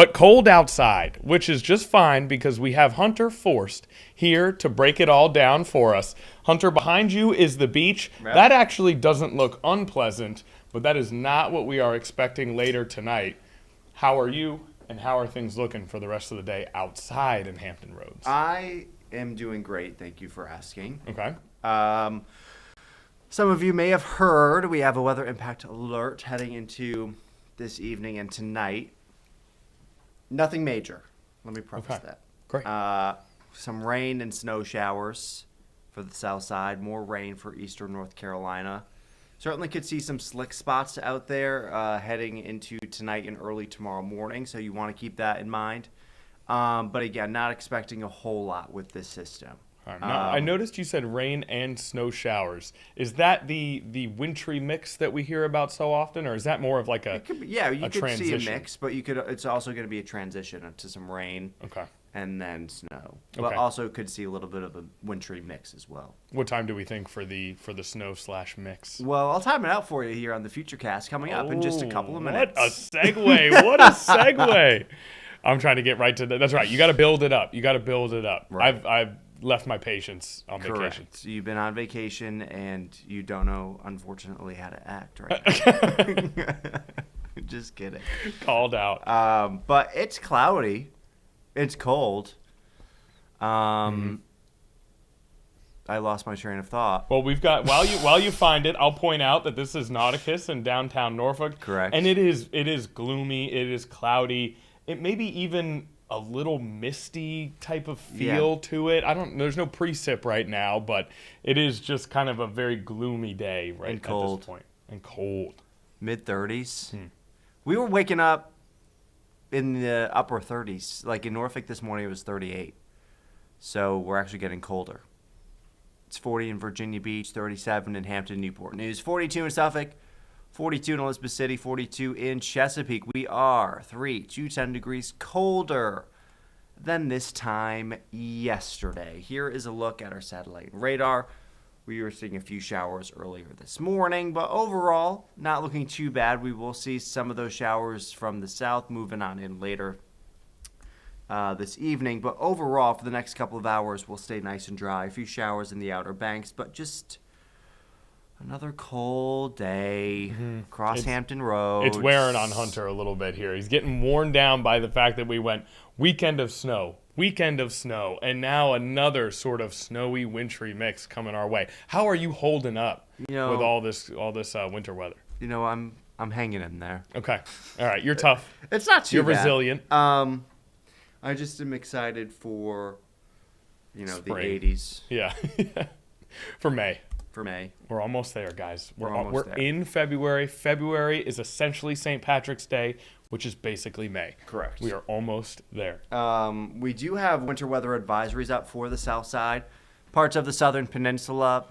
but cold outside, which is just fine because we have Hunter Forced here to break it all down for us. Hunter, behind you is the beach. Yep. That actually doesn't look unpleasant, but that is not what we are expecting later tonight. How are you, and how are things looking for the rest of the day outside in Hampton Roads? I am doing great. Thank you for asking. Okay. Some of you may have heard we have a weather impact alert heading into this evening and tonight. Nothing major. Let me preface Okay. that. Great. Some rain and snow showers for the south side. More rain for eastern North Carolina. Certainly could see some slick spots out there heading into tonight and early tomorrow morning, so you want to keep that in mind. But again, not expecting a whole lot with this system. All right. Now, I noticed you said rain and snow showers. Is that the wintry mix that we hear about so often, or is that more of like a It could be, yeah, you could transition? see a mix, but you could. It's also going to be a transition to some rain Okay. and then snow. But Okay. also could see a little bit of a wintry mix as well. What time do we think for the snow/mix? Well, I'll time it out for you here on the Futurecast coming up in just a couple of minutes. What a segue! What a segue! I'm trying to get right to that. That's right. You got to build it up. Right. I've left my patience on vacation. Correct. You've been on vacation and you don't know, unfortunately, how to act right now. Just kidding. Called out. But it's cloudy. It's cold. I lost my train of thought. Well, we've got while you find it, I'll point out that this is Nauticus in downtown Norfolk. Correct. And it is gloomy. It is cloudy. It may be even a little misty type of feel to it. There's no precip right now, but it is just kind of a very gloomy day right And at cold. this point. And cold. Mid-30s. We were waking up in the upper 30s. Like in Norfolk this morning, it was 38. So we're actually getting colder. It's 40 in Virginia Beach, 37 in Hampton, Newport News, 42 in Suffolk, 42 in Elizabeth City, 42 in Chesapeake. We are 3 to 10 degrees colder than this time yesterday. Here is a look at our satellite radar. We were seeing a few showers earlier this morning, but overall, not looking too bad. We will see some of those showers from the south moving on in later this evening. But overall, for the next couple of hours, we'll stay nice and dry. A few showers in the Outer Banks, but just another cold day across Hampton Roads. It's wearing on Hunter a little bit here. He's getting worn down by the fact that we went weekend of snow, and now another sort of snowy, wintry mix coming our way. How are you holding up with all this winter weather? You know, I'm hanging in there. Okay, all right, you're tough. It's not too You're bad. resilient. I just am excited for, the Spring. 80s Yeah, for May. for May. We're almost there, guys. We're almost there. in February. February is essentially St. Patrick's Day, which is basically May. Correct. We are almost there. We do have winter weather advisories up for the south side, parts of the southern peninsula,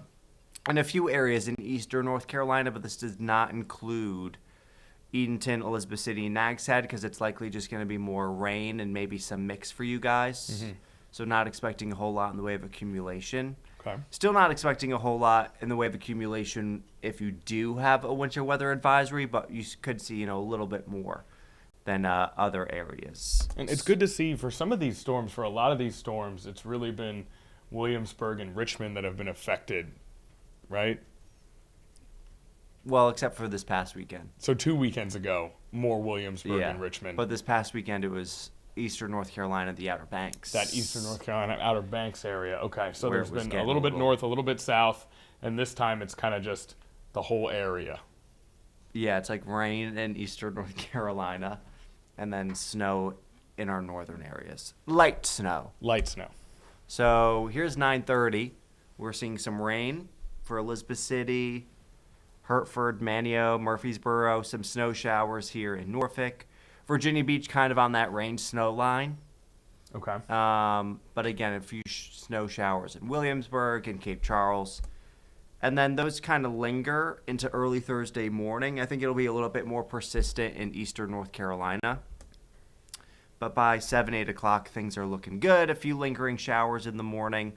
and a few areas in eastern North Carolina, but this does not include Edenton, Elizabeth City, and Nags Head because it's likely just going to be more rain and maybe some mix for you guys. So not expecting a whole lot in the way of accumulation. Okay. Still not expecting a whole lot in the way of accumulation if you do have a winter weather advisory, but you could see, a little bit more than other areas. And it's good to see for some of these storms, for a lot of these storms, it's really been Williamsburg and Richmond that have been affected, right? Well, except for this past weekend. So 2 weekends ago, more Williamsburg and Richmond. But this past weekend, it was eastern North Carolina, the Outer Banks. That eastern North Carolina Outer Banks area. Okay, so Where there's it was been a getting little a bit little- north, a little bit south, and this time it's kind of just the whole area. Yeah, it's like rain in eastern North Carolina and then snow in our northern areas. Light snow. Light snow. So here's 9:30. We're seeing some rain for Elizabeth City, Hertford, Manteo, Murfreesboro, some snow showers here in Norfolk. Virginia Beach kind of on that rain-snow line. Okay. But again, a few snow showers in Williamsburg and Cape Charles. And then those kind of linger into early Thursday morning. I think it'll be a little bit more persistent in eastern North Carolina. But by 7, 8 o'clock, things are looking good. A few lingering showers in the morning.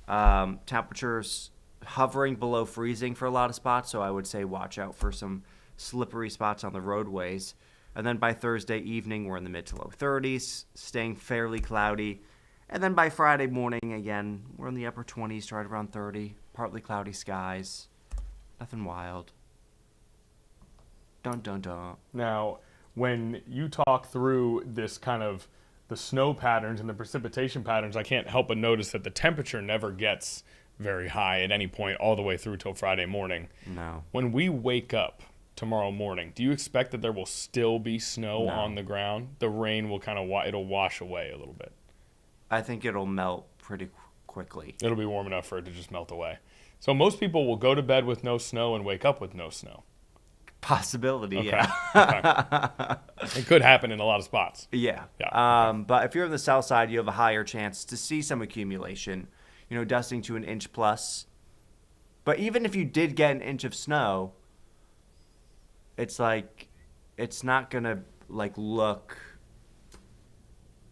Temperatures hovering below freezing for a lot of spots, so I would say watch out for some slippery spots on the roadways. And then by Thursday evening, we're in the mid to low 30s, staying fairly cloudy. And then by Friday morning, again, we're in the upper 20s, right around 30. Partly cloudy skies. Nothing wild. Dun, dun, dun. Now, when you talk through this kind of the snow patterns and the precipitation patterns, I can't help but notice that the temperature never gets very high at any point all the way through till Friday morning. No. When we wake up tomorrow morning, do you expect that there will still be snow on the ground? The rain will kind of it'll wash away a little bit. I think it'll melt pretty quickly. It'll be warm enough for it to just melt away. So most people will go to bed with no snow and wake up with no snow. Possibility, Okay. yeah. Okay. It could happen in a lot of spots. Yeah. Yeah. But if you're on the south side, you have a higher chance to see some accumulation, dusting to an inch plus. But even if you did get an inch of snow, it's like, it's not going to look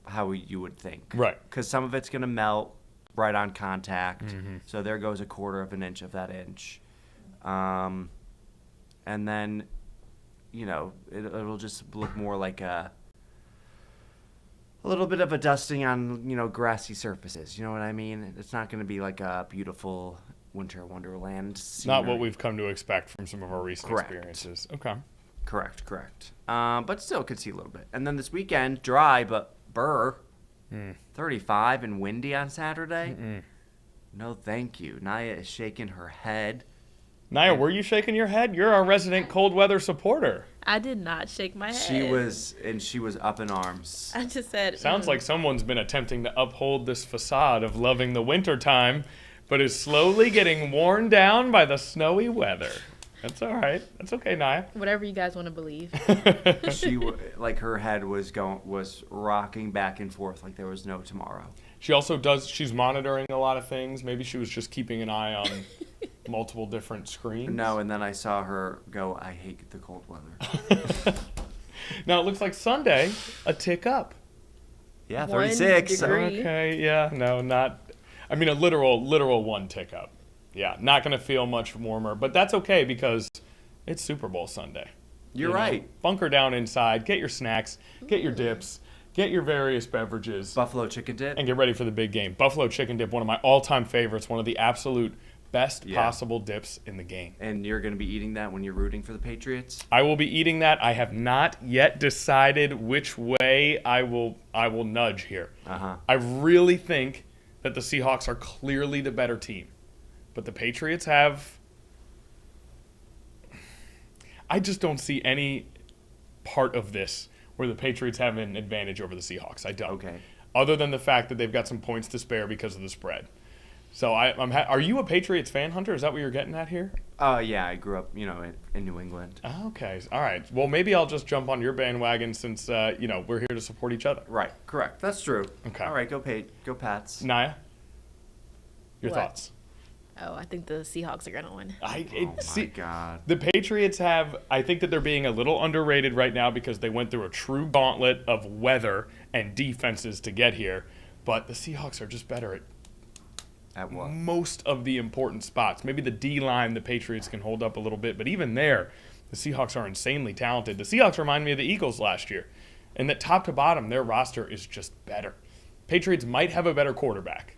how you would think. Right. Because some of it's going to melt right on contact. Mm-hmm. So there goes a quarter of an inch of that inch. And then, it'll just look more like a little bit of a dusting on, grassy surfaces. You know what I mean? It's not going to be like a beautiful winter wonderland scenery. Not what we've come to expect from some of our recent experiences. Okay. Correct. But still could see a little bit. And then this weekend, dry, but 35 and windy on Saturday. No, thank you. Naya is shaking her head. Naya, were you shaking your head? You're our resident cold weather supporter. I did not shake my head. She was up in arms. I just said. Sounds like someone's been attempting to uphold this facade of loving the wintertime, but is slowly getting worn down by the snowy weather. That's all right. That's okay, Naya. Whatever you guys want to believe. She her head was rocking back and forth like there was no tomorrow. She also she's monitoring a lot of things. Maybe she was just keeping an eye on multiple different screens. No, and then I saw her go, I hate the cold weather. Now it looks like Sunday, a tick up. Yeah, 36. 1 degree. Okay, yeah, no, not, I mean a literal one tick up. Yeah, not going to feel much warmer, but that's okay because it's Super Bowl Sunday. You're right. Bunker down inside, get your snacks, get your dips, get your various beverages. Buffalo chicken dip. And get ready for the big game. Buffalo chicken dip, one of my all-time favorites, one of the absolute best possible dips in the game. And you're going to be eating that when you're rooting for the Patriots? I will be eating that. I have not yet decided which way I will nudge here. Uh-huh. I really think that the Seahawks are clearly the better team. But the Patriots have... I just don't see any part of this where the Patriots have an advantage over the Seahawks. I don't. Okay. Other than the fact that they've got some points to spare because of the spread. So are you a Patriots fan, Hunter? Is that what you're getting at here? Yeah, I grew up, in New England. Okay. All right. Well, maybe I'll just jump on your bandwagon since, we're here to support each other. Right. Correct. That's true. Okay. All right. Go Pats. Naya, your What? thoughts? Oh, I think the Seahawks are going to win. My God. The Patriots I think that they're being a little underrated right now because they went through a true gauntlet of weather and defenses to get here. But the Seahawks are just better At what? most of the important spots. Maybe the D-line, the Patriots can hold up a little bit. But even there, the Seahawks are insanely talented. The Seahawks remind me of the Eagles last year. And that top to bottom, their roster is just better. Patriots might have a better quarterback.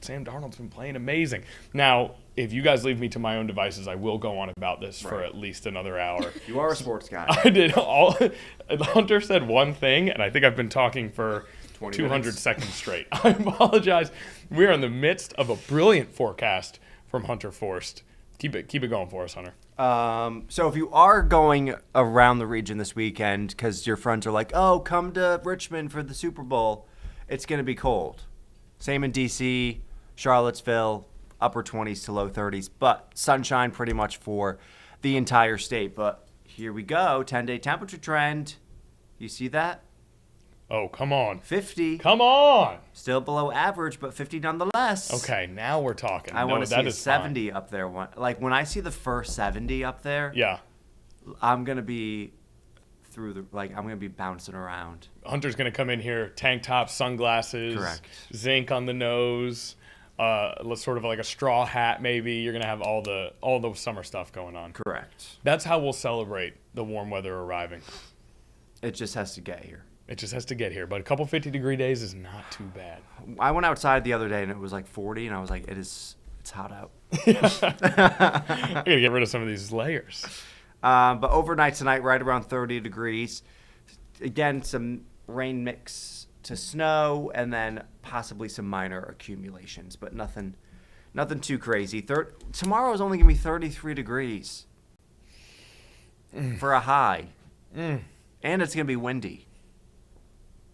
Sam Darnold's been playing amazing. Now, if you guys leave me to my own devices, I will go on about this for at least another hour. You are a sports guy. I did Hunter said one thing, and I think I've been talking for 200 seconds straight. I apologize. We're in the midst of a brilliant forecast from Hunter Forst. Keep it going for us, Hunter. So if you are going around the region this weekend because your friends are like, oh, come to Richmond for the Super Bowl, it's going to be cold. Same in D.C., Charlottesville, upper 20s to low 30s, but sunshine pretty much for the entire state. But here we go, 10-day temperature trend. You see that? Oh, come on. 50. Come on. Still below average, but 50 nonetheless. Okay, now we're talking. I want to see that a is 70 fine. up there. When I see the first 70 up there, Yeah. I'm going to be I'm going to be bouncing around. Hunter's going to come in here, tank top, sunglasses, Correct. zinc on the nose, sort of like a straw hat maybe. You're going to have all the summer stuff going on. Correct. That's how we'll celebrate the warm weather arriving. It just has to get here. It just has to get here. But a couple 50-degree days is not too bad. I went outside the other day and it was like 40, and I was like, it's hot out. I got to get rid of some of these layers. But overnight tonight, right around 30 degrees. Again, some rain mix to snow, and then possibly some minor accumulations, but nothing too crazy. Tomorrow is only going to be 33 degrees for a high. And it's going to be windy.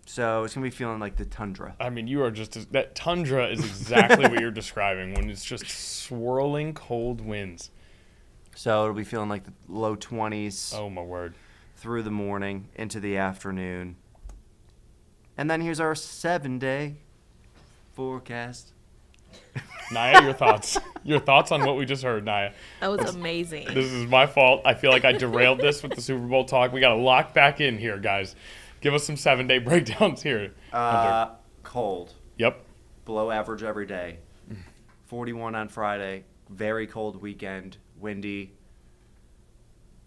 So it's going to be feeling like the tundra. I mean, you are just that tundra is exactly what you're describing when it's just swirling cold winds. So it'll be feeling like the low 20s. Oh, my word. Through the morning into the afternoon. And then here's our 7-day forecast. Naya, your thoughts? Your thoughts on what we just heard, Naya? That was amazing. This is my fault. I feel like I derailed this with the Super Bowl talk. We got to lock back in here, guys. Give us some 7-day breakdowns here. Cold. Yep. Below average every day. 41 on Friday. Very cold weekend. Windy.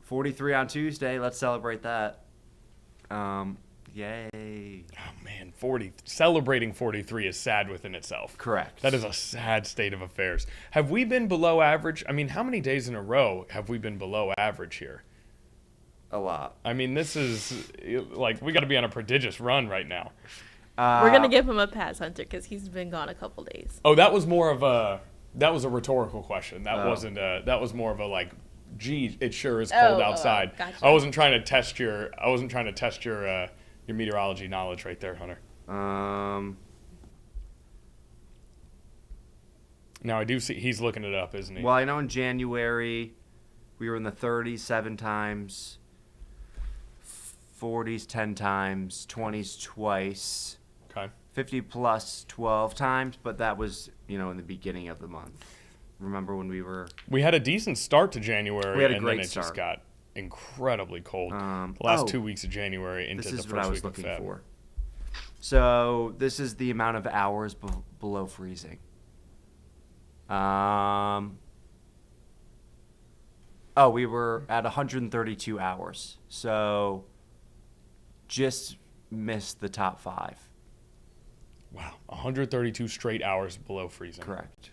43 on Tuesday. Let's celebrate that. Yay. Oh, man, celebrating 43 is sad within itself. Correct. That is a sad state of affairs. Have we been below average? I mean, how many days in a row have we been below average here? A lot. I mean, this is like we got to be on a prodigious run right now. We're going to give him a pass, Hunter, because he's been gone a couple days. Oh, that was a rhetorical question. That wasn't that was more of a like, gee, it sure is cold outside. Gotcha. I wasn't trying to test your meteorology knowledge right there, Hunter. Now I do see he's looking it up, isn't he? Well, I know in January we were in the 30s 7 times, 40s 10 times, 20s twice, Okay. 50 plus 12 times, but that was, in the beginning of the month. Remember when We had a decent start to January, We had a and great then it just start. got incredibly cold. The last 2 weeks of January into this the is what I first was week of looking Feb. for. So this is the amount of hours below freezing. We were at 132 hours. So just missed the top 5. Wow, 132 straight hours below freezing. Correct.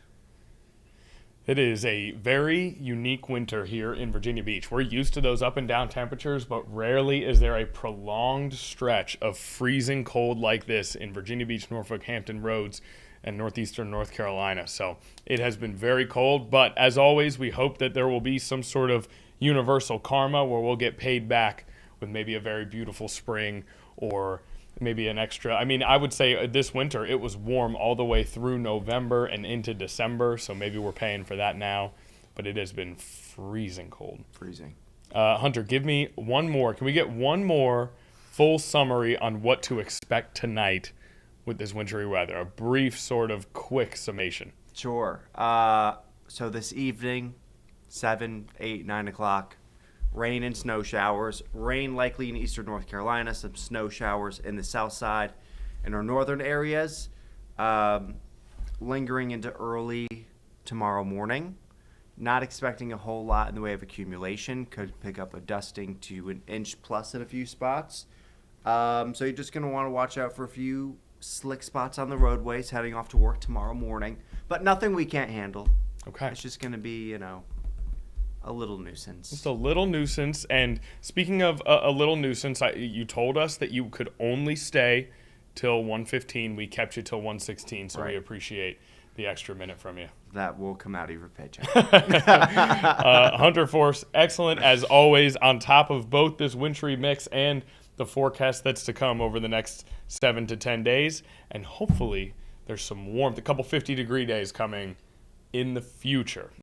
It is a very unique winter here in Virginia Beach. We're used to those up and down temperatures, but rarely is there a prolonged stretch of freezing cold like this in Virginia Beach, Norfolk, Hampton Roads, and northeastern North Carolina. So it has been very cold, but as always, we hope that there will be some sort of universal karma where we'll get paid back with maybe a very beautiful spring or maybe an extra. I mean, I would say this winter it was warm all the way through November and into December, so maybe we're paying for that now, but it has been freezing cold. Freezing. Hunter, give me one more. Can we get one more full summary on what to expect tonight with this wintry weather? A brief sort of quick summation. Sure. So this evening, 7, 8, 9 o'clock, rain and snow showers. Rain likely in eastern North Carolina, some snow showers in the south side and our northern areas. Lingering into early tomorrow morning. Not expecting a whole lot in the way of accumulation. Could pick up a dusting to an inch plus in a few spots. So you're just going to want to watch out for a few slick spots on the roadways heading off to work tomorrow morning. But nothing we can't handle. Okay. It's just going to be, a little nuisance. Just a little nuisance. And speaking of a little nuisance, you told us that you could only stay till 1:15. We kept you till 1:16, so Right. we appreciate the extra minute from you. That will come out of your paycheck. Hunter Force, excellent as always, on top of both this wintry mix and the forecast that's to come over the next 7 to 10 days. And hopefully there's some warmth, a couple 50-degree days coming in the future.